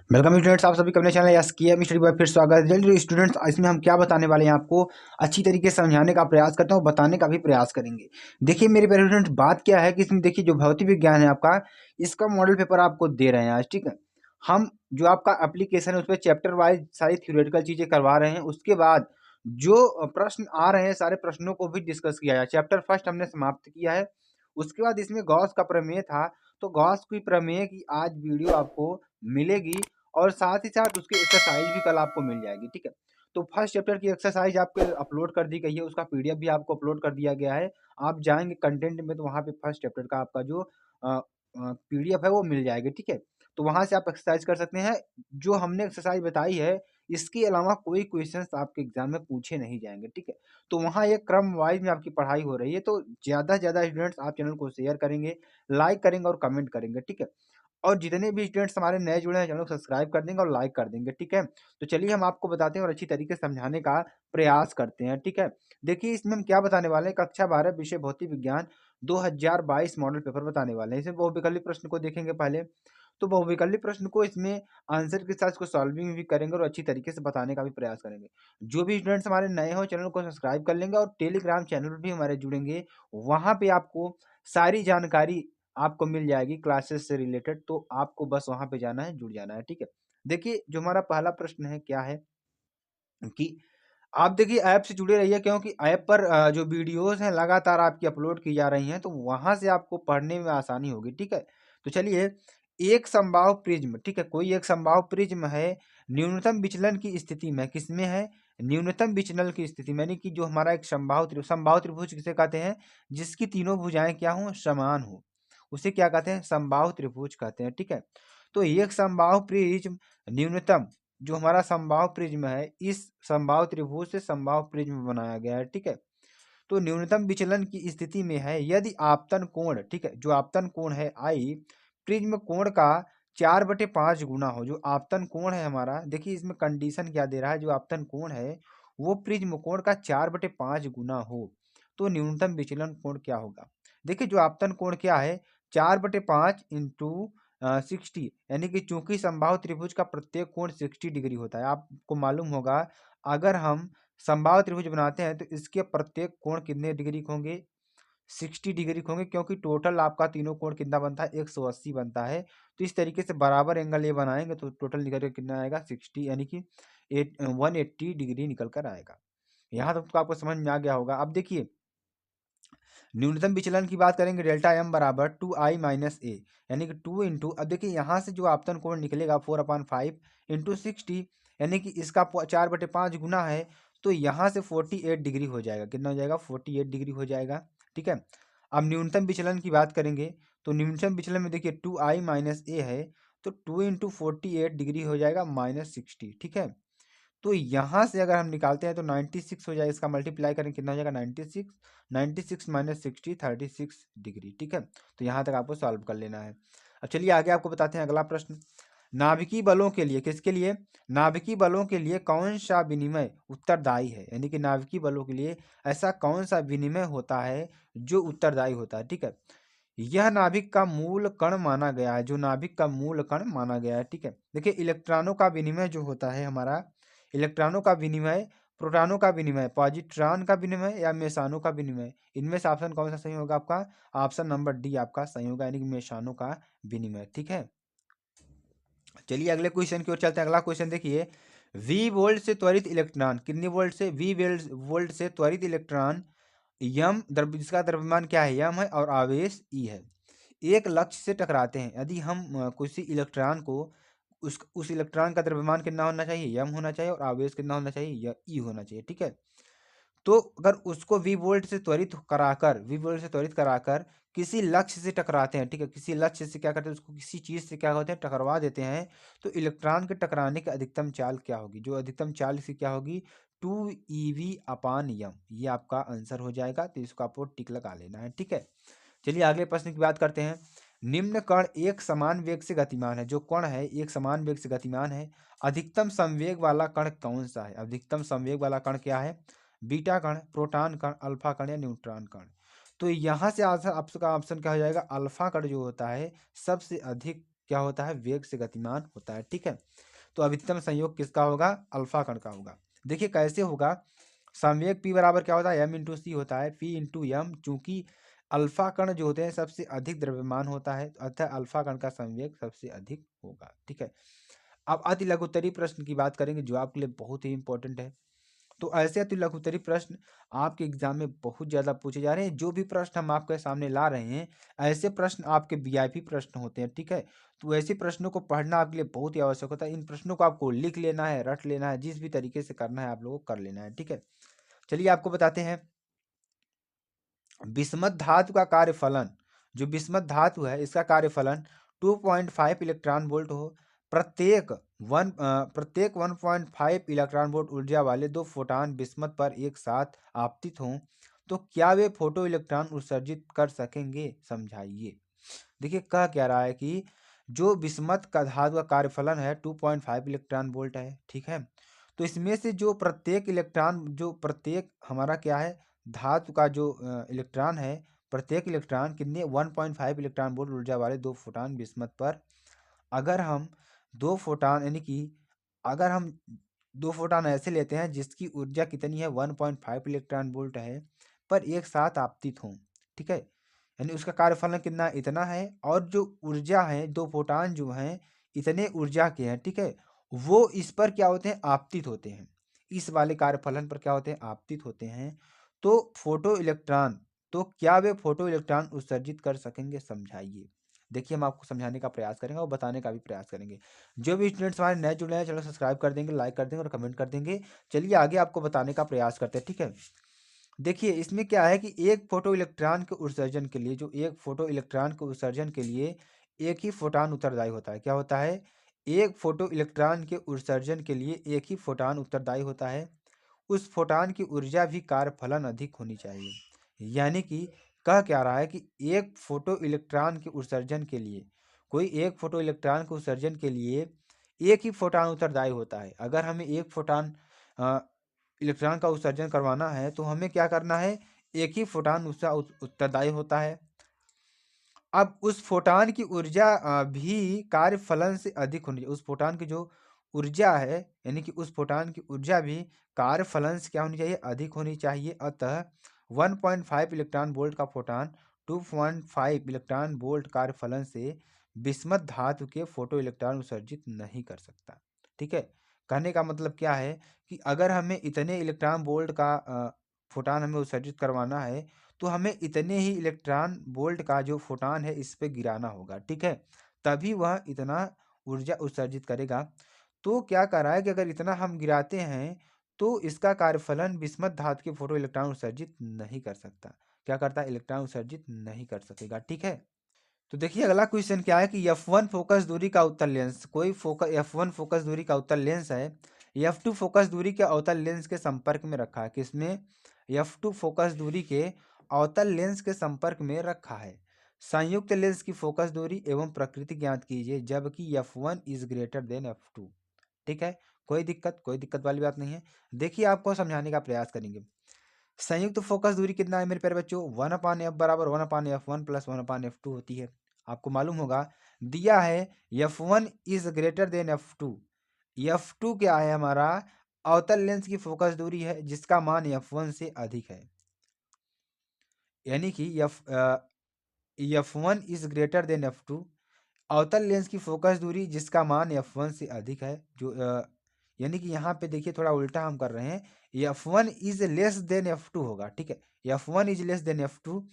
Welcome students, आप सभी को अपने चैनल यस किया मिस्टर बॉय फिर स्वागत है। चलिए स्टूडेंट्स, इसमें हम क्या बताने वाले हैं आपको अच्छी तरीके से समझाने का प्रयास करते हैं और बताने का भी प्रयास करेंगे। देखिए मेरे प्यारे स्टूडेंट्स, बात क्या है कि इसमें देखिए जो भौतिक विज्ञान है आपका, इसका मॉडल पेपर आपको दे रहे हैं आज। ठीक है, हम जो आपका एप्लीकेशन है उसमें चैप्टर वाइज सारी थ्योरेटिकल चीजें करवा रहे हैं। उसके बाद जो प्रश्न आ रहे हैं सारे प्रश्नों को भी डिस्कस किया है। चैप्टर फर्स्ट हमने समाप्त किया है। उसके बाद इसमें गॉस का प्रमेय था, तो गॉस की प्रमेय की आज वीडियो आपको मिलेगी और साथ ही साथ उसकी एक्सरसाइज भी कल आपको मिल जाएगी। ठीक है, तो फर्स्ट चैप्टर की एक्सरसाइज आपके अपलोड कर दी गई है, उसका पीडीएफ भी आपको अपलोड कर दिया गया है। आप जाएंगे कंटेंट में तो वहां पे फर्स्ट चैप्टर का आपका जो पीडीएफ है वो मिल जाएगी। ठीक है, तो वहां से आप एक्सरसाइज कर सकते हैं। जो हमने एक्सरसाइज बताई है इसके अलावा कोई क्वेश्चंस आपके एग्जाम में पूछे नहीं जाएंगे। ठीक है, तो वहाँ एक क्रम वाइज में आपकी पढ़ाई हो रही है, तो ज्यादा से ज्यादा स्टूडेंट्स आप चैनल को शेयर करेंगे, लाइक करेंगे और कमेंट करेंगे। ठीक है, और जितने भी स्टूडेंट्स हमारे नए जुड़े हैं चैनल को सब्सक्राइब कर देंगे और लाइक कर देंगे। ठीक है, तो चलिए हम आपको बताते हैं और अच्छी तरीके से समझाने का प्रयास करते हैं। ठीक है, देखिए इसमें हम क्या बताने वाले हैं, कक्षा 12 विषय भौतिक विज्ञान 2022 मॉडल पेपर बताने वाले हैं। इसमें बहुविकल्पी प्रश्न को देखेंगे पहले, तो बहुविकल्पी प्रश्न को इसमें आंसर के साथ इसको सॉल्विंग भी करेंगे और अच्छी तरीके से बताने का भी प्रयास करेंगे। जो भी स्टूडेंट्स हमारे नए हो चैनल को सब्सक्राइब कर लेंगे और टेलीग्राम चैनल पर भी हमारे जुड़ेंगे, वहां पे आपको सारी जानकारी आपको मिल जाएगी क्लासेस से रिलेटेड। तो आपको बस वहां पे जाना है, जुड़ जाना है। ठीक है, देखिए जो हमारा पहला प्रश्न है क्या है कि आप देखिए ऐप से जुड़े रहिए, क्योंकि ऐप पर जो वीडियोस हैं लगातार आपकी अपलोड की जा रही हैं, तो वहां से आपको पढ़ने में आसानी होगी। ठीक है, तो चलिए एक समबाहु प्रिज्म, ठीक है, कोई एक समबाहु प्रिज्म है, न्यूनतम विचलन की स्थिति में, किसमें है, न्यूनतम विचलन की स्थिति में, यानी कि जो हमारा एक समबाहु त्रिभुज किसे कहते हैं, जिसकी तीनों भुजाएं क्या हो, समान हो, उसे क्या कहते हैं, समबाहु त्रिभुज कहते हैं। ठीक है, तो एक समबाहु प्रिज्म न्यूनतम, जो हमारा समबाहु प्रिज्म है, इस समबाहु त्रिभुज से समबाहु प्रिज्म बनाया गया है। ठीक है, तो न्यूनतम विचलन की स्थिति में है यदि आपतन कोण, ठीक है, जो आपतन कोण है आई, प्रिज्म कोण का 4/5 गुना हो। जो आपतन कोण है हमारा, देखिए इसमें कंडीशन क्या दे रहा है, जो आपतन कोण है वो प्रिज्म कोण का 4/5 गुना हो, तो न्यूनतम विचलन कोण क्या होगा। देखिए जो आपतन कोण क्या है, 4/5 इंटू 60, यानी कि चूंकि समबाहु त्रिभुज का प्रत्येक कोण 60 डिग्री होता है, आपको मालूम होगा अगर हम समबाहु त्रिभुज बनाते हैं तो इसके प्रत्येक कोण कितने डिग्री के होंगे, 60 डिग्री के होंगे, क्योंकि टोटल आपका तीनों कोण कितना बनता है, 180 बनता है। तो इस तरीके से बराबर एंगल ये बनाएंगे तो टोटल निकल के कितना आएगा, 60, यानी कि 180 डिग्री निकल कर आएगा। यहाँ तक तो आपको समझ में आ गया होगा। अब देखिए न्यूनतम विचलन की बात करेंगे, डेल्टा एम बराबर 2i माइनस ए, यानी कि 2 इंटू, अब देखिए यहाँ से जो आपतन कोण निकलेगा 4/5 इंटू 60, यानी कि इसका 4/5 गुना है, तो यहाँ से 48 डिग्री हो जाएगा। कितना हो जाएगा, 48 डिग्री हो जाएगा। ठीक है, अब न्यूनतम विचलन की बात करेंगे, तो न्यूनतम विचलन में देखिए 2i माइनस ए है, तो 2 इंटू 48 डिग्री हो जाएगा -60। ठीक है, तो यहाँ से अगर हम निकालते हैं तो 96 हो जाएगा, इसका मल्टीप्लाई करें कितना हो जाएगा, 96, 96 माइनस 60, 36 डिग्री। ठीक है, तो यहाँ तक आपको सॉल्व कर लेना है। अब चलिए आगे आपको बताते हैं अगला प्रश्न। नाभिकीय बलों के लिए, किसके लिए, नाभिकीय बलों के लिए कौन सा विनिमय उत्तरदायी है, यानी कि नाभिकीय बलों के लिए ऐसा कौन सा विनिमय होता है जो उत्तरदायी होता है। ठीक है, यह नाभिक का मूल कण माना गया है, जो नाभिक का मूल कण माना गया है। ठीक है, देखिए इलेक्ट्रॉनों का विनिमय जो होता है हमारा, इलेक्ट्रॉनों का विनिमय, प्रोटॉनों का विनिमय, पॉजिट्रॉन का विनिमय या मेसानों का विनिमय, इनमें से ऑप्शन कौन सा सही होगा आपका, ऑप्शन नंबर डी आपका सही होगा, यानी कि मेसानों का विनिमय। ठीक है, चलिए अगले क्वेश्चन की ओर चलते हैं। अगला क्वेश्चन देखिए, वी वोल्ट से त्वरित इलेक्ट्रॉन, कितने वोल्ट से, वी वोल्ट से त्वरित इलेक्ट्रॉन यम जिसका द्रव्यमान क्या है, यम है और आवेश ई है, एक लक्ष्य से टकराते हैं। यदि हम किसी इलेक्ट्रॉन को, उस इलेक्ट्रॉन का द्रव्यमान कितना होना चाहिए, यम होना चाहिए, और आवेश कितना होना चाहिए, ई होना चाहिए। ठीक है, तो अगर उसको वी वोल्ट से त्वरित कराकर किसी लक्ष्य से टकराते हैं, ठीक है, किसी लक्ष्य से क्या करते हैं, उसको किसी चीज से क्या होते हैं, टकरवा देते हैं, तो इलेक्ट्रॉन के टकराने की अधिकतम चाल क्या होगी, जो अधिकतम चाल इसकी क्या होगी, 2ev/m, ये आपका आंसर हो जाएगा। तो इसको आपको टिक लगा लेना है। ठीक है, चलिए अगले प्रश्न की बात करते हैं। निम्न कण एक समान वेग से गतिमान है, जो कण है एक समान वेग से गतिमान है, अधिकतम संवेग वाला कण कौन सा है, अधिकतम संवेग वाला कण क्या है, बीटा कण, प्रोटॉन कण, अल्फा कण या न्यूट्रॉन कण। तो यहाँ से आंसर आपका ऑप्शन क्या हो जाएगा, अल्फा कण जो होता है सबसे अधिक क्या होता है, वेग से गतिमान होता है। ठीक है, तो अधिकतम संयोग किसका होगा, अल्फा कण का होगा। देखिए कैसे होगा, संवेग p बराबर क्या होता है, m इंटू सी होता है, p इंटू एम, चूंकि अल्फा कण जो होते हैं सबसे अधिक द्रव्यमान होता है, अतः अल्फा कण का संवेग सबसे अधिक होगा। ठीक है, अब अति लघुत्तरीय प्रश्न की बात करेंगे जो आपके लिए बहुत ही इंपॉर्टेंट है। तो ऐसे अति लघुत्तरीय प्रश्न आपके एग्जाम में बहुत ज्यादा पूछे जा रहे हैं। जो भी प्रश्न हम आपके सामने ला रहे हैं, ऐसे प्रश्न आपके वीआईपी प्रश्न होते हैं। ठीक है, तो ऐसे प्रश्नों को पढ़ना आपके लिए बहुत ही आवश्यक होता है। इन प्रश्नों को आपको लिख लेना है, रट लेना है, जिस भी तरीके से करना है आप लोगों को कर लेना है। ठीक है, चलिए आपको बताते हैं बिस्मथ धातु का कार्यफलन। जो बिस्मथ धातु है इसका कार्यफलन 2.5 इलेक्ट्रॉन वोल्ट हो, प्रत्येक 1.5 इलेक्ट्रॉन वोल्ट ऊर्जा वाले दो फोटान बिस्मथ पर एक साथ आपतित हों, तो क्या वे फोटो इलेक्ट्रॉन उत्सर्जित कर सकेंगे, समझाइए। देखिए कह क्या रहा है कि जो बिस्मथ का धातु का कार्यफलन है 2.5 इलेक्ट्रॉन वोल्ट है। ठीक है, तो इसमें से जो प्रत्येक इलेक्ट्रॉन, जो प्रत्येक हमारा क्या है, धातु का जो इलेक्ट्रॉन है, प्रत्येक इलेक्ट्रॉन कितने 1.5 इलेक्ट्रॉन वोल्ट ऊर्जा वाले दो फोटान बिस्मथ पर, अगर हम दो फोटान यानी कि अगर हम दो फोटान ऐसे लेते हैं जिसकी ऊर्जा कितनी है 1.5 इलेक्ट्रॉन वोल्ट है, पर एक साथ आपतित हों। ठीक है, यानी उसका कार्यफलन कितना इतना है, और जो ऊर्जा है, दो फोटान जो हैं इतने ऊर्जा के हैं। ठीक है, वो इस पर क्या होते हैं, आपतित होते हैं, इस वाले कार्यफलन पर क्या होते हैं, आपतित होते हैं। तो फोटो इलेक्ट्रॉन, तो क्या वे फोटो इलेक्ट्रॉन उत्सर्जित कर सकेंगे, समझाइए। देखिए हम आपको समझाने का प्रयास करेंगे और बताने का भी प्रयास करेंगे। जो भी स्टूडेंट्स हमारे नए जुड़े हैं चैनल सब्सक्राइब कर देंगे, लाइक कर देंगे और कमेंट कर देंगे। चलिए आगे आपको बताने का प्रयास करते हैं। ठीक है, देखिए इसमें क्या है कि एक फोटो इलेक्ट्रॉन के उत्सर्जन के लिए, जो एक फोटो इलेक्ट्रॉन के उत्सर्जन के लिए एक ही फोटान उत्तरदायी होता है। क्या होता है, एक फोटो इलेक्ट्रॉन के उत्सर्जन के लिए एक ही फोटान उत्तरदायी होता है। उस फोटान की ऊर्जा भी कार्यफलन अधिक होनी चाहिए। यानी कि कह क्या रहा है कि एक फोटो इलेक्ट्रॉन के उत्सर्जन के लिए, कोई एक फोटो इलेक्ट्रॉन के उत्सर्जन के लिए एक ही फोटान उत्तरदायी होता है। अगर हमें एक फोटान इलेक्ट्रॉन का उत्सर्जन करवाना है तो हमें क्या करना है, एक ही फोटान उसका उत्तरदायी होता है। अब उस फोटान की ऊर्जा भी कार्यफलन से अधिक होनी चाहिए। उस फोटान की जो ऊर्जा है, यानी कि उस फोटान की ऊर्जा भी कार्यफलन से क्या होनी चाहिए, अधिक होनी चाहिए। अतः 1.5 इलेक्ट्रॉन वोल्ट का फोटान 2.5 इलेक्ट्रॉन वोल्ट कार्यफलन से बिस्मथ धातु के फोटो इलेक्ट्रॉन उत्सर्जित नहीं कर सकता। ठीक है, कहने का मतलब क्या है कि अगर हमें इतने इलेक्ट्रॉन वोल्ट का फोटान हमें उत्सर्जित करवाना है, तो हमें इतने ही इलेक्ट्रॉन वोल्ट का जो फोटान है इस पे गिराना होगा। ठीक है, तभी वह इतना ऊर्जा उत्सर्जित करेगा। तो क्या कर रहा है कि अगर इतना हम गिराते हैं तो इसका कार्यफलन बिस्मथ धातु के फोटो इलेक्ट्रॉन उत्सर्जित नहीं कर सकता। क्या करता है, इलेक्ट्रॉन उत्सर्जित नहीं कर सकेगा। ठीक है, तो देखिए अगला क्वेश्चन क्या है कि F1 फोकस दूरी का उत्तल लेंस, कोई फोकस F1 फोकस दूरी का उत्तल लेंस है, F2 फोकस दूरी के अवतल लेंस के संपर्क में रखा है। किसमें, F2 फोकस दूरी के अवतल लेंस के संपर्क में रखा है। संयुक्त लेंस की फोकस दूरी एवं प्रकृति ज्ञात कीजिए जबकि F1 is greater than F2। ठीक है, कोई दिक्कत वाली बात नहीं है। देखिए आपको समझाने का प्रयास करेंगे। संयुक्त फोकस दूरी कितना है मेरे प्यारे बच्चों, 1/f बराबर 1/f1 प्लस 1/f2 होती है। आपको मालूम होगा दिया है F1 is greater than F2। F2 क्या है, हमारा अवतल लेंस की फोकस दूरी है जिसका मान F1 से अधिक है। यानी कि F1 is greater than F2, अवतल लेंस की फोकस दूरी जिसका मान F1 से अधिक है। जो यानी कि यहाँ पे देखिए थोड़ा उल्टा हम कर रहे हैं, F1 is less than F2 होगा। ठीक है, F1 is less than F2,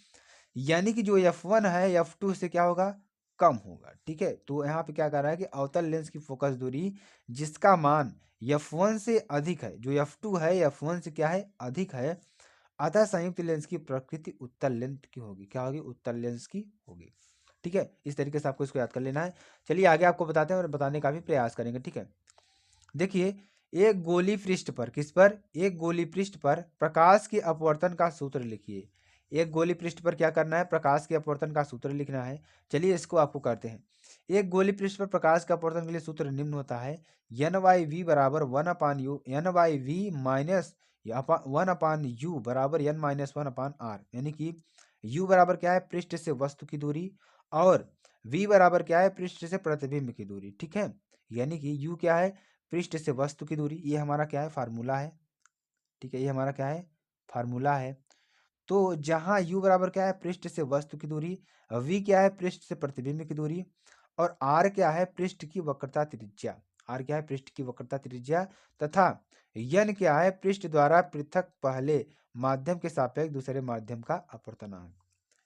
यानी कि जो F1 है F2 से क्या होगा, कम होगा। ठीक है, तो यहाँ पे क्या कर रहा है कि अवतल लेंस की फोकस दूरी जिसका मान F1 से अधिक है, जो F2 है F1 से क्या है, अधिक है, अतः संयुक्त लेंस की प्रकृति उत्तल लेंस की होगी। क्या होगी, उत्तल लेंस की होगी। ठीक है, इस तरीके से आपको इसको याद कर लेना है। चलिए आगे आपको बताते हैं और बताने का भी प्रयास करेंगे। ठीक है, देखिए एक गोली पृष्ठ पर, किस पर, एक गोली पृष्ठ पर प्रकाश के अपवर्तन का सूत्र लिखिए। एक गोली पृष्ठ पर क्या करना है, प्रकाश के अपवर्तन का सूत्र लिखना है। चलिए इसको आपको करते हैं। एक गोली पृष्ठ पर प्रकाश के अपवर्तन के लिए सूत्र निम्न होता है, N/V बराबर 1/U, N/V माइनस 1/U बराबर N-1/R। यानी कि U बराबर क्या है, पृष्ठ से वस्तु की दूरी, और v बराबर क्या है, पृष्ठ से प्रतिबिंब की दूरी, ठीक है। यानी कि u क्या है, पृष्ठ से वस्तु की दूरी, ये हमारा क्या है, फार्मूला है, ठीक है, ये हमारा क्या है, फार्मूला है। तो जहां u बराबर क्या है, पृष्ठ से वस्तु की दूरी, v क्या है, पृष्ठ से प्रतिबिंब की दूरी, और r क्या है, पृष्ठ की वक्रता त्रिज्या, r क्या है, पृष्ठ की वक्रता त्रिज्या, तथा n क्या है, पृष्ठ द्वारा पृथक पहले माध्यम के सापेक्ष दूसरे माध्यम का अपवर्तनांक।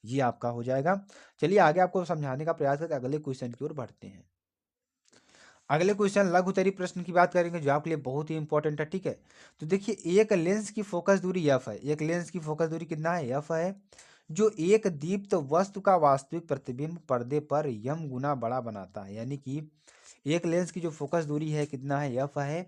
ये आपका हो जाएगा। चलिए आगे आपको समझाने का प्रयास करते अगले क्वेश्चन की ओर बढ़ते हैं। अगले क्वेश्चन लघु उत्तरीय प्रश्न की बात करेंगे जो आपके लिए बहुत ही इंपॉर्टेंट है, ठीक है। तो देखिए एक लेंस की फोकस दूरी f है, एक लेंस की फोकस दूरी कितना है, f है, जो एक दीप्त वस्तु का वास्तविक प्रतिबिंब पर्दे पर m गुना बड़ा बनाता है। यानी कि एक लेंस की जो फोकस दूरी है कितना है, f है,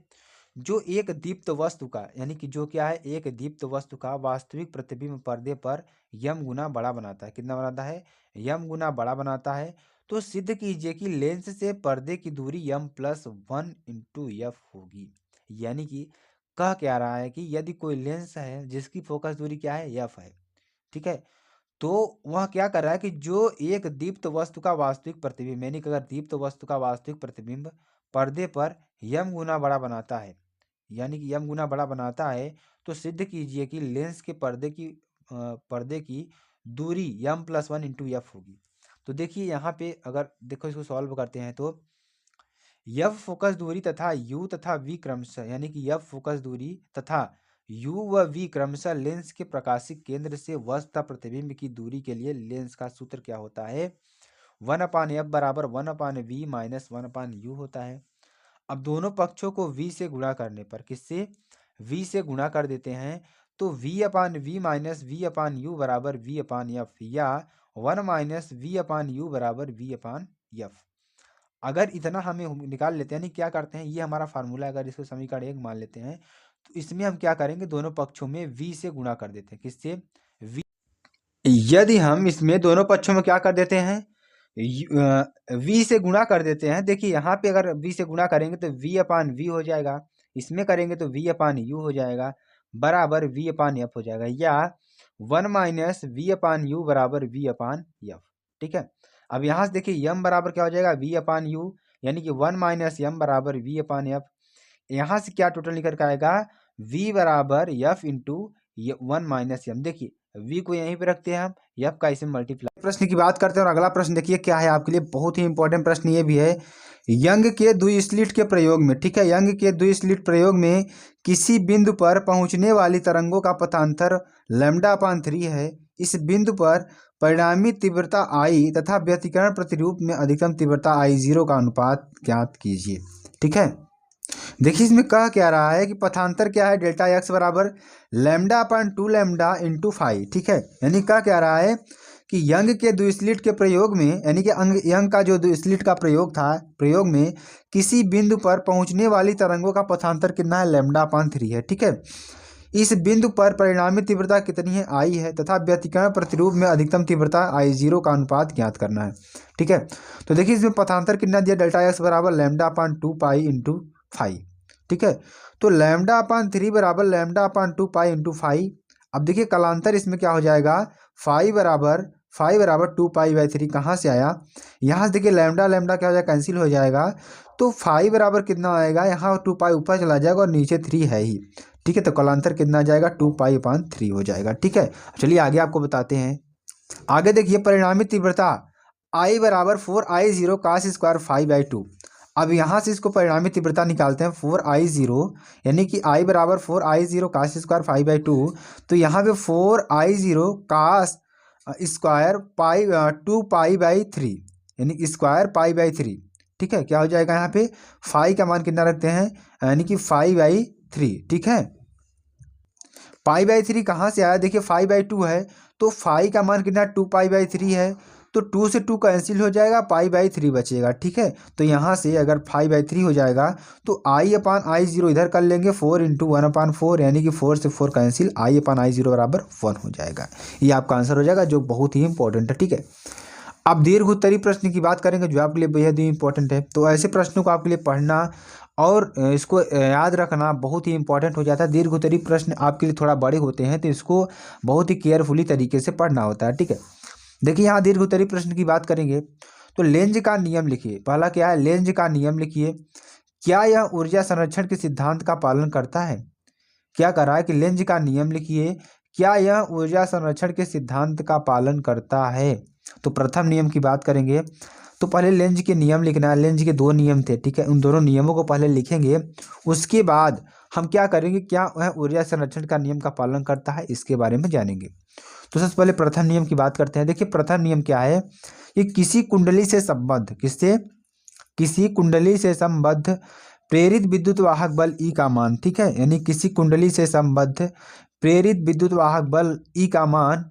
जो एक दीप्त वस्तु का, यानी कि जो क्या है, एक दीप्त वस्तु का वास्तविक प्रतिबिंब पर्दे पर m गुना बड़ा बनाता है। कितना बनाता है, m गुना बड़ा बनाता है। तो सिद्ध कीजिए कि लेंस से पर्दे की दूरी m+1 इंटू एफ होगी। यानी कि कह क्या रहा है कि यदि कोई लेंस है जिसकी फोकस दूरी क्या है, f है, ठीक है, तो वह क्या कर रहा है कि जो एक दीप्त वस्तु का वास्तविक प्रतिबिंब, यानी कि अगर दीप्त वस्तु का वास्तविक प्रतिबिंब पर्दे पर m गुना बड़ा बनाता है, यानी कि m गुना बड़ा बनाता है, तो सिद्ध कीजिए कि लेंस के पर्दे की दूरी m+1 इंटू एफ होगी। तो देखिए यहाँ पे अगर देखो इसको सॉल्व करते हैं तो f फोकस दूरी तथा u तथा v क्रमशः, यानी कि f फोकस दूरी तथा u व v क्रमशः लेंस के प्रकाशिक केंद्र से वस्तु प्रतिबिंब की दूरी के लिए लेंस का सूत्र क्या होता है, 1/f बराबर 1/v माइनस 1/u होता है। अब दोनों पक्षों को v से गुणा करने पर, किससे, v से गुणा कर देते हैं, तो v/v माइनस v/u बराबर v/f या 1 माइनस v/u बराबर v/f। अगर इतना हमें निकाल लेते हैं, यानी क्या करते हैं, ये हमारा फार्मूला, अगर इसको समीकरण 1 मान लेते हैं तो इसमें हम क्या करेंगे, दोनों पक्षों में v से गुणा कर देते हैं, किससे, v। यदि हम इसमें दोनों पक्षों में क्या कर देते हैं, v से गुणा कर देते हैं, देखिए यहाँ पे अगर v से गुणा करेंगे तो v/v हो जाएगा, इसमें करेंगे तो v/u हो जाएगा, बराबर v/f हो जाएगा, या 1 माइनस v/u बराबर v/f, ठीक है। अब यहाँ से देखिए m बराबर क्या हो जाएगा, v/u, यानी कि 1 माइनस m बराबर v/f। यहाँ से क्या टोटल निकल के आएगा, v बराबर f इंटू 1 माइनस m। देखिए v को यहीं पे रखते हैं हम, f का इसमें मल्टीप्लाई। प्रश्न की बात करते हैं और अगला प्रश्न देखिए क्या है आपके लिए, बहुत ही इंपॉर्टेंट प्रश्न ये भी है। यंग के द्विस्लिट के प्रयोग में, ठीक है, यंग के द्विस्लिट प्रयोग में किसी बिंदु पर पहुंचने वाली तरंगों का पथांतर λ/3 है। इस बिंदु पर परिणामी तीव्रता I तथा व्यतिकरण प्रतिरूप में अधिकतम तीव्रता I0 का अनुपात ज्ञात कीजिए, ठीक है। देखिए इसमें कह क्या रहा है कि पथांतर क्या है, डेल्टा x बराबर λ/2 λ इंटू 5, ठीक है। यानी कह क्या रहा है कि यंग के द्विस्लिट के प्रयोग में, यानी कि यंग का जो द्विस्लिट का प्रयोग था, प्रयोग में किसी बिंदु पर पहुंचने वाली तरंगों का पथांतर कितना है, λ/3 है, ठीक है। इस बिंदु पर परिणामी तीव्रता कितनी है, I है, तथा व्यतिकरण प्रतिरूप में अधिकतम तीव्रता I0 का अनुपात ज्ञात करना है, ठीक है। तो देखिए इसमें पथांतर कितना दिया, डेल्टा x बराबर λ/2 पाई इंटू 5, ठीक है। तो λ/3 बराबर λ/2 पाई इंटू 5। अब देखिए कालांतर इसमें क्या हो जाएगा, 5 बराबर 2 पाई/3 कहाँ से आया, यहाँ से देखिए लैम्डा क्या हो जाएगा, कैंसिल हो जाएगा। तो 5 बराबर कितना आएगा, यहाँ 2 पाई ऊपर चला जाएगा और नीचे 3 है ही, ठीक है। तो कालांतर कितना आ जाएगा, 2 पाई/3 हो जाएगा, ठीक है। चलिए आगे आपको बताते हैं। आगे देखिए परिणामी तीव्रता I बराबर 4I0 cos स्क्वायर 5/2। अब यहाँ से इसको परिणामी तीव्रता निकालते हैं, 4I0, यानी कि I बराबर 4I0 cos स्क्वायर 5/2। तो यहाँ पे 4I0 cos स्क्वायर 2 पाई/3, यानी स्क्वायर पाई/3, ठीक है। क्या हो जाएगा यहाँ पे, 5 का मान कितना रखते हैं, यानी कि 5/3, ठीक है। पाई/3 कहाँ से आया, देखिए 5/2 है, तो 5 का मान कितना, 2 पाई/3 है, तो 2 से 2 कैंसिल हो जाएगा, पाई/3 बचेगा, ठीक है। तो यहाँ से अगर 5/3 हो जाएगा तो I/I0 इधर कर लेंगे, 4 इंटू 1/4, यानी कि 4 से 4 कैंसिल, I/I0 बराबर 1 हो जाएगा। ये आपका आंसर हो जाएगा, जो बहुत ही इंपॉर्टेंट है, ठीक है। अब दीर्घ उत्तरीय प्रश्न की बात करेंगे जो आपके लिए बेहद ही इंपॉर्टेंट है। तो ऐसे प्रश्नों को आपके लिए पढ़ना और इसको याद रखना बहुत ही इंपॉर्टेंट हो जाता है। दीर्घ उत्तरीय प्रश्न आपके लिए थोड़ा बड़े होते हैं, तो इसको बहुत ही केयरफुली तरीके से पढ़ना होता है, ठीक है। देखिए यहाँ दीर्घ उत्तरीय प्रश्न की बात करेंगे तो लेंज का नियम लिखिए। पहला क्या है, लेंज का नियम लिखिए। क्या यह ऊर्जा संरक्षण के सिद्धांत का पालन करता है? क्या कर रहा है कि लेंज का नियम लिखिए। क्या यह ऊर्जा संरक्षण के सिद्धांत का पालन करता है? तो प्रथम नियम की बात करेंगे तो पहले लेंज के नियम लिखना है। लेंज के 2 नियम थे, ठीक है, उन दोनों नियमों को पहले लिखेंगे। उसके बाद हम क्या करेंगे, क्या वह ऊर्जा संरक्षण का नियम का पालन करता है, इसके बारे में जानेंगे। तो सबसे पहले प्रथम नियम की बात करते हैं। देखिए प्रथम नियम क्या है कि किसी कुंडली से संबद्ध, किसी कुंडली से संबद्ध प्रेरित विद्युत वाहक बल ई का मान, ठीक है, यानी किसी कुंडली से संबद्ध प्रेरित विद्युत वाहक बल ई का मान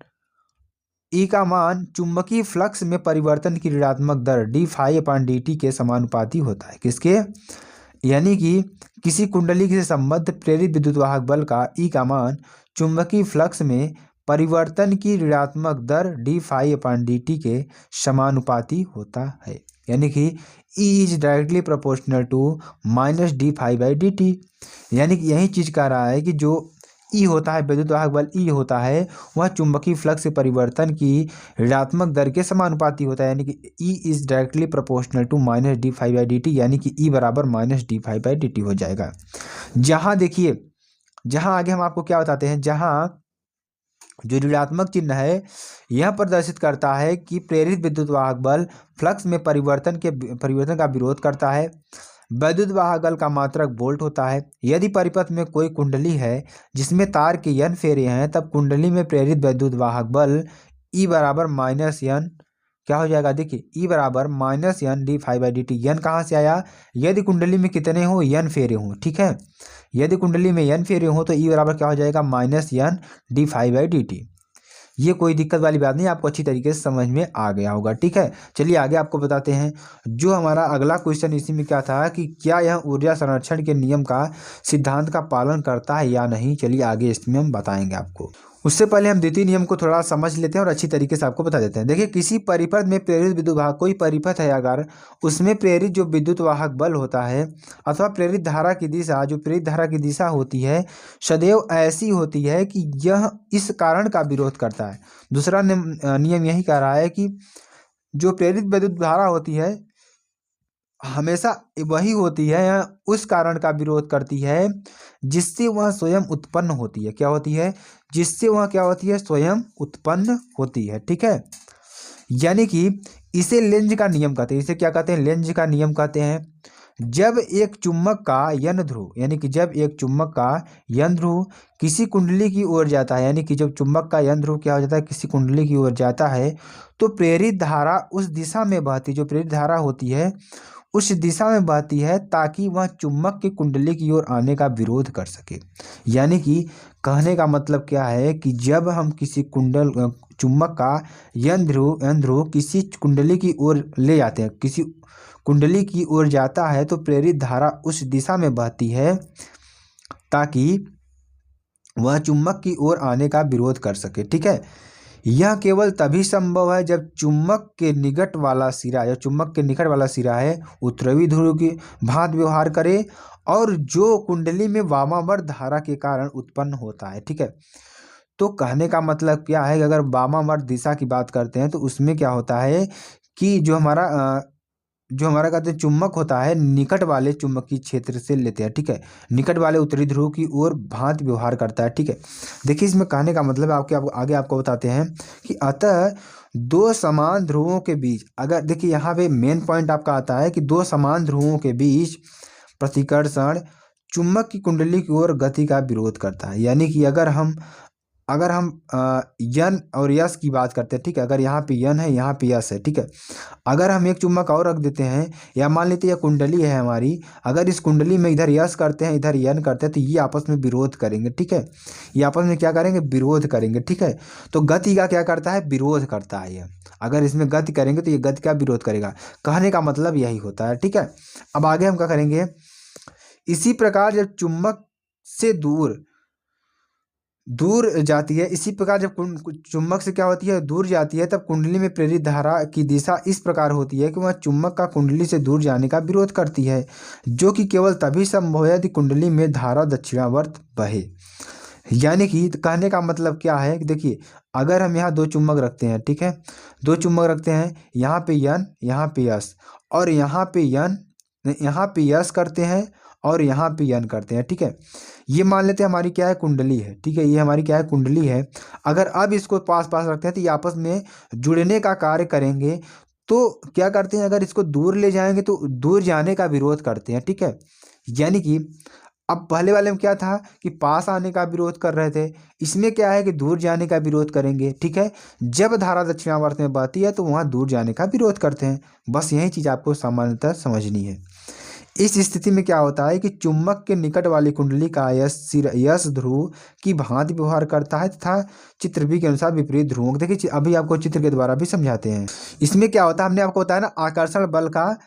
चुंबकीय फ्लक्स में परिवर्तन की ऋणात्मक दर d∅dt के समानुपाती होता है। किसके? यानी कि किसी कुंडली से संबद्ध प्रेरित विद्युत वाहक बल का ई का मान चुंबकीय फ्लक्स में परिवर्तन की ऋणात्मक दर d∅dt के समानुपाती होता है। यानी कि E is directly proportional to minus d∅dt। यानी कि यही चीज कह रहा है कि जो ई होता है, विद्युत वाहक बल ई होता है, वह चुंबकीय फ्लक्स से परिवर्तन की ऋणात्मक दर के समानुपाती होता है। यानी कि E is directly proportional to minus d∅dt, यानी कि ई बराबर माइनस d∅dt हो जाएगा। जहां देखिए, जहां आगे हम आपको क्या बताते हैं, जहां जो ऋणात्मक चिन्ह है यह प्रदर्शित करता है कि प्रेरित विद्युत वाहक बल फ्लक्स में परिवर्तन का विरोध करता है। विद्युत वाहक बल का मात्रक वोल्ट होता है। यदि परिपथ में कोई कुंडली है जिसमें तार के n फेरे हैं, तब कुंडली में प्रेरित विद्युत वाहक बल E बराबर माइनस n क्या हो जाएगा, देखिए E बराबर माइनस n d∅dt। n कहाँ से आया, यदि कुंडली में कितने हो, n फेरे हों, ठीक है, यदि कुंडली में n फेरे हों तो E बराबर क्या हो जाएगा, माइनस n d∅dt। ये कोई दिक्कत वाली बात नहीं, आपको अच्छी तरीके से समझ में आ गया होगा, ठीक है। चलिए आगे आपको बताते हैं। जो हमारा अगला क्वेश्चन इसी में क्या था कि क्या यह ऊर्जा संरक्षण के नियम का सिद्धांत का पालन करता है या नहीं। चलिए आगे इसमें हम बताएंगे आपको। उससे पहले हम द्वितीय नियम को थोड़ा समझ लेते हैं और अच्छी तरीके से आपको बता देते हैं। देखिए किसी परिपथ में प्रेरित विद्युत वाहक, कोई परिपथ है अगर उसमें प्रेरित जो विद्युत वाहक बल होता है अथवा प्रेरित धारा की दिशा, जो प्रेरित धारा की दिशा होती है सदैव ऐसी होती है कि यह इस कारण का विरोध करता है। दूसरा नियम यही कह रहा है कि जो प्रेरित विद्युत धारा होती है हमेशा वही होती है या उस कारण का विरोध करती है जिससे वह स्वयं उत्पन्न होती है। क्या होती है, जिससे वह क्या होती है, स्वयं उत्पन्न होती है, ठीक है। यानी कि इसे लेंज का नियम कहते हैं। इसे क्या कहते हैं, लेंज का नियम कहते हैं। जब एक चुंबक का यन ध्रुव, यानी कि जब एक चुंबक का यन ध्रुव किसी कुंडली की ओर जाता है, यानी कि जब चुंबक का यन ध्रुव क्या हो जाता है, किसी कुंडली की ओर जाता है, तो प्रेरित धारा उस दिशा में बहती, जो प्रेरित धारा होती है उस दिशा में बहती है ताकि वह चुंबक की कुंडली की ओर आने का विरोध कर सके। यानी कि कहने का मतलब क्या है कि जब हम किसी चुंबक का यन ध्रुव किसी कुंडली की ओर ले जाते हैं, किसी कुंडली की ओर जाता है, तो प्रेरित धारा उस दिशा में बहती है ताकि वह चुंबक की ओर आने का विरोध कर सके, ठीक है। यह केवल तभी संभव है जब चुंबक के निकट वाला सिरा या चुंबक के निकट वाला सिरा है उत्तरी ध्रुव की भांति व्यवहार करे और जो कुंडली में वामावर्त धारा के कारण उत्पन्न होता है, ठीक है। तो कहने का मतलब क्या है कि अगर वामावर्त दिशा की बात करते हैं तो उसमें क्या होता है कि जो हमारा कहते हैं चुंबक होता है निकट वाले चुंबकीय क्षेत्र से लेते हैं, ठीक है, निकट वाले उत्तरी ध्रुव की ओर भांति व्यवहार करता है, ठीक है। देखिए इसमें कहने का मतलब आगे आपको बताते हैं कि अतः दो समान ध्रुवों के बीच, अगर देखिए यहाँ पे मेन पॉइंट आपका आता है कि दो समान ध्रुवों के बीच प्रतिकर्षण चुंबक की कुंडली की ओर गति का विरोध करता है। यानी कि अगर हम यन और यस की बात करते हैं, ठीक है, अगर यहाँ पे यन है यहाँ पे यस है, ठीक है, अगर हम एक चुंबक और रख देते हैं या मान लेते हैं यह कुंडली है हमारी, अगर इस कुंडली में इधर यस करते हैं इधर यन करते हैं तो ये आपस में विरोध करेंगे, ठीक है, ये आपस में क्या करेंगे, विरोध करेंगे, ठीक है। तो गति का क्या करता है, विरोध करता है। यह अगर इसमें गति करेंगे तो ये गति का विरोध करेगा, कहने का मतलब यही होता है, ठीक है। अब आगे हम क्या करेंगे, इसी प्रकार जब चुंबक से दूर जाती है, इसी प्रकार जब चुंबक से क्या होती है, दूर जाती है, तब कुंडली में प्रेरित धारा की दिशा इस प्रकार होती है कि वह चुंबक का कुंडली से दूर जाने का विरोध करती है, जो कि केवल तभी संभव है यदि कुंडली में धारा दक्षिणावर्त बहे। यानी कि कहने का मतलब क्या है कि देखिए, अगर हम यहाँ दो चुम्बक रखते हैं, ठीक है, दो चुम्बक रखते हैं, यहाँ पे यन, यहाँ पे यस, और यहाँ पे यन, यहाँ पे यस करते हैं, और यहाँ पे यन करते हैं, ठीक है। ये मान लेते हैं हमारी क्या है, कुंडली है, ठीक है, ये हमारी क्या है, कुंडली है। अगर अब इसको पास पास रखते हैं तो ये आपस में जुड़ने का कार्य करेंगे। तो क्या करते हैं, अगर इसको दूर ले जाएंगे तो दूर जाने का विरोध करते हैं, ठीक है। यानी कि अब पहले वाले में क्या था कि पास आने का विरोध कर रहे थे, इसमें क्या है कि दूर जाने का विरोध करेंगे, ठीक है। जब धारा दक्षिणावर्त में बहती है तो वहाँ दूर जाने का विरोध करते हैं। बस यही चीज़ आपको सामान्यतः समझनी है। इस स्थिति में क्या होता है कि चुंबक के निकट वाली कुंडली का यस ध्रुव की भांति व्यवहार करता है तथा चित्र बी के अनुसार विपरीत ध्रुवों को देखिए, अभी आपको चित्र के द्वारा भी समझाते हैं। इसमें क्या होता है, हमने आपको बताया ना, आकर्षण बल का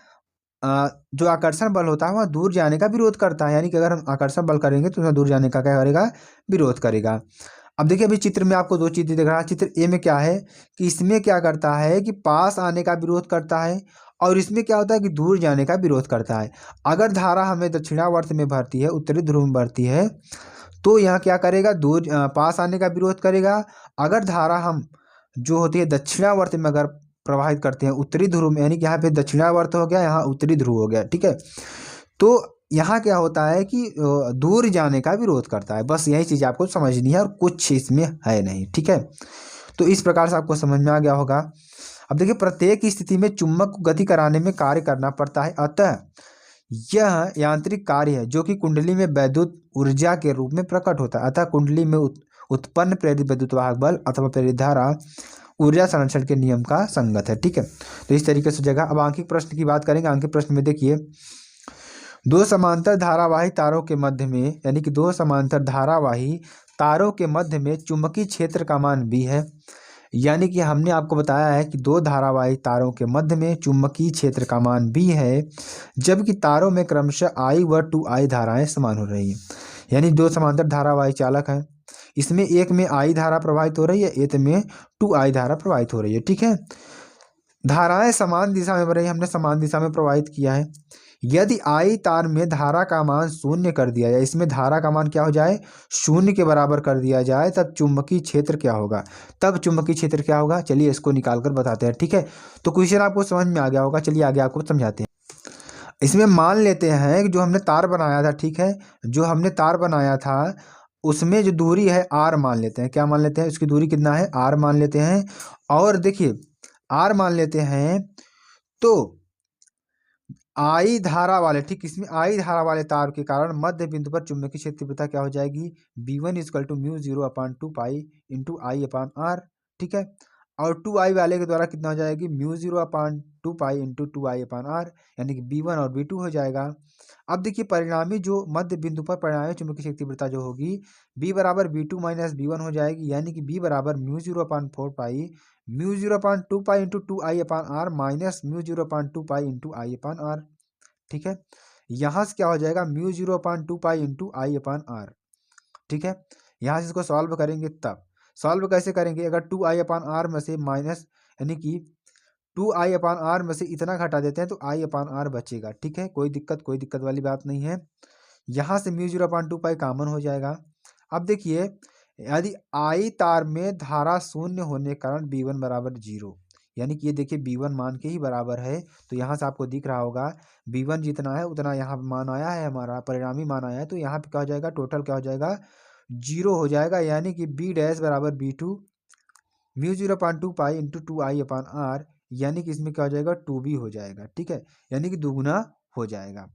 जो आकर्षण बल होता है वह दूर जाने का विरोध करता है। यानी कि अगर हम आकर्षण बल करेंगे तो उसमें दूर जाने का क्या करेगा, विरोध करेगा। अब देखिए, अभी चित्र में आपको दो चीजें दिख रहा है। चित्र ए में क्या है कि इसमें क्या करता है कि पास आने का विरोध करता है, और इसमें क्या होता है कि दूर जाने का विरोध करता है। अगर धारा हमें दक्षिणावर्त में भरती है, उत्तरी ध्रुव में भरती है, तो यहाँ क्या करेगा, दूर पास आने का विरोध करेगा। अगर धारा हम जो होती है दक्षिणावर्त में अगर प्रवाहित करते हैं, उत्तरी ध्रुव में, यानी कि यहाँ पे दक्षिणावर्त हो गया, यहाँ उत्तरी ध्रुव हो गया, ठीक है, तो यहाँ क्या होता है कि दूर जाने का विरोध करता है। बस यही चीज़ आपको समझनी है और कुछ इसमें है नहीं, ठीक है। तो इस प्रकार से आपको समझ में आ गया होगा। अब देखिए, प्रत्येक स्थिति में चुंबक को गति कराने में कार्य करना पड़ता है, अतः यह यांत्रिक कार्य है जो कि कुंडली में वैद्युत ऊर्जा के रूप में प्रकट होता है। अतः कुंडली में उत्पन्न प्रेरित विद्युत वाहक बल अथवा प्रेरित धारा ऊर्जा संरक्षण के नियम का संगत है, ठीक है। तो इस तरीके से जगह। अब आंकिक प्रश्न की बात करेंगे। आंकिक प्रश्न में देखिए, दो समांतर धारावाही तारों के मध्य में, यानी कि दो समांतर धारावाही तारों के मध्य में चुंबकीय क्षेत्र का मान b है। यानी कि हमने आपको बताया है कि दो धारावाही तारों के मध्य में चुंबकीय क्षेत्र का मान b है, जबकि तारों में क्रमशः I व 2I धाराएं समान हो रही हैं। यानी दो समांतर धारावाही चालक हैं, इसमें एक में I धारा प्रवाहित हो रही है, एक में 2I धारा प्रवाहित हो रही है, ठीक है। धाराएं समान दिशा में बह रही है, हमने समान दिशा में प्रवाहित किया है। यदि I तार में धारा का मान शून्य कर दिया जाए, इसमें धारा का मान क्या हो जाए, शून्य के बराबर कर दिया जाए, तब चुंबकीय क्षेत्र क्या होगा, तब चुंबकीय क्षेत्र क्या होगा, चलिए इसको निकाल कर बताते हैं, ठीक है। तो क्वेश्चन आपको समझ में आ गया होगा, चलिए आगे आपको समझाते हैं। इसमें मान लेते हैं कि जो हमने तार बनाया था, ठीक है, जो हमने तार बनाया था उसमें जो दूरी है r मान लेते हैं। क्या मान लेते हैं, उसकी दूरी कितना है, r मान लेते हैं। और देखिए, r मान लेते हैं, तो आई धारा वाले, ठीक, इसमें आई धारा वाले तार के कारण मध्य बिंदु पर चुंबकीय क्षेत्र तीव्रता क्या हो जाएगी, b1 equal to mu 0/2 pi into I upon R, ठीक है। और 2I वाले के द्वारा कितना हो जाएगी, mu 0/2 pi into 2I upon R, यानी कि b1 और b2 हो जाएगा। अब देखिए, परिणामी जो मध्य बिंदु पर परिणामी चुंबकीय क्षेत्र तीव्रता जो होगी, b बराबर b2 माइनस b1 हो जाएगी, यानी कि b बराबर mu 0/4 pi mu 0/2 pi into 2I upon R minus mu 0/2 pi into I upon R, ठीक है। यहाँ से क्या हो जाएगा, mu 0/2 pi into I upon R, ठीक है। यहाँ से इसको सॉल्व करेंगे, तब सॉल्व कैसे करेंगे, अगर 2I अपान आर में से माइनस, यानी कि 2I अपान आर में से इतना घटा देते हैं तो I अपान आर बचेगा, ठीक है। कोई दिक्कत वाली बात नहीं है। यहाँ से म्यू 0/2 पाई कॉमन हो जाएगा। अब देखिए, यदि I तार में धारा शून्य होने के कारण b1 बराबर 0, यानी कि ये देखिए b1 मान के ही बराबर है, तो यहाँ से आपको दिख रहा होगा b1 जितना है उतना यहाँ मान आया है, हमारा परिणामी मान आया है, तो यहाँ पे क्या हो जाएगा, टोटल क्या हो जाएगा, 0 हो जाएगा। यानी कि b डैश बराबर b2 mu 0/2 pi into 2I upon R, यानी कि इसमें क्या हो जाएगा, 2b हो जाएगा, ठीक है, यानी कि दुगुना हो जाएगा।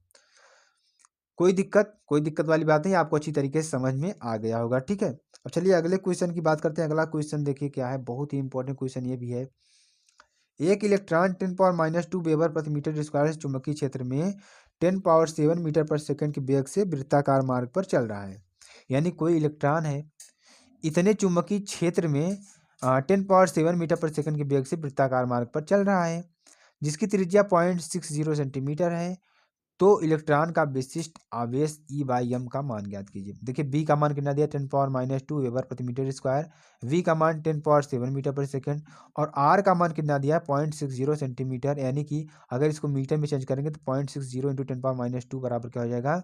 कोई दिक्कत वाली बात नहीं, आपको अच्छी तरीके से समझ में आ गया होगा, ठीक है। अब चलिए अगले क्वेश्चन की बात करते हैं। अगला क्वेश्चन देखिए क्या है, बहुत ही इंपॉर्टेंट क्वेश्चन ये भी है। एक इलेक्ट्रॉन 10⁻² वेबर प्रति मीटर स्क्वायर से चुंबकीय क्षेत्र में 10⁻7 मीटर पर सेकंड के वेग से वृत्ताकार मार्ग पर चल रहा है। यानी कोई इलेक्ट्रॉन है, इतने चुंबकीय क्षेत्र में 10⁻7 मीटर पर सेकंड के वेग से वृत्ताकार मार्ग पर चल रहा है, जिसकी त्रिज्या 0.60 सेंटीमीटर है। तो इलेक्ट्रॉन का विशिष्ट आवेश E/m का मान ज्ञात कीजिए। देखिए, B का मान कितना दिया, 10⁻² वेबर प्रति मीटर स्क्वायर, V का मान 10⁻7 मीटर पर सेकंड, और R का मान कितना दिया, 0.60 सेंटीमीटर। यानी कि अगर इसको मीटर में चेंज करेंगे तो 0.60 इंटू 10⁻² बराबर क्या हो जाएगा,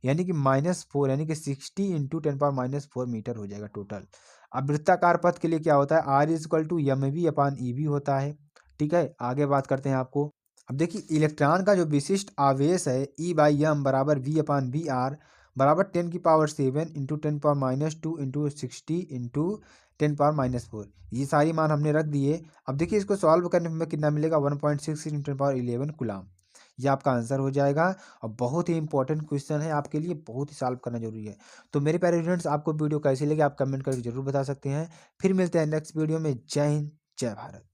यानी कि -4 यानी कि 60 × 10⁻⁴ मीटर हो जाएगा टोटल। अब वृत्ताकार पथ के लिए क्या होता है, R = mv/ev होता है। ठीक है, आगे बात करते हैं आपको। अब देखिए इलेक्ट्रॉन का जो विशिष्ट आवेश है E/m = v/vr बराबर 10⁷ × 10⁻² × 60 × 10⁻⁴। ये सारी मान हमने रख दिए। अब देखिए इसको सॉल्व करने में कितना मिलेगा, 1.6 × 10⁻11 कूलम। ये आपका आंसर हो जाएगा। और बहुत ही इंपॉर्टेंट क्वेश्चन है आपके लिए, बहुत ही सॉल्व करना जरूरी है। तो मेरे प्यारे स्टूडेंट्स, आपको वीडियो कैसी लगी आप कमेंट करके जरूर बता सकते हैं। फिर मिलते हैं नेक्स्ट वीडियो में। जय हिंद, जय भारत।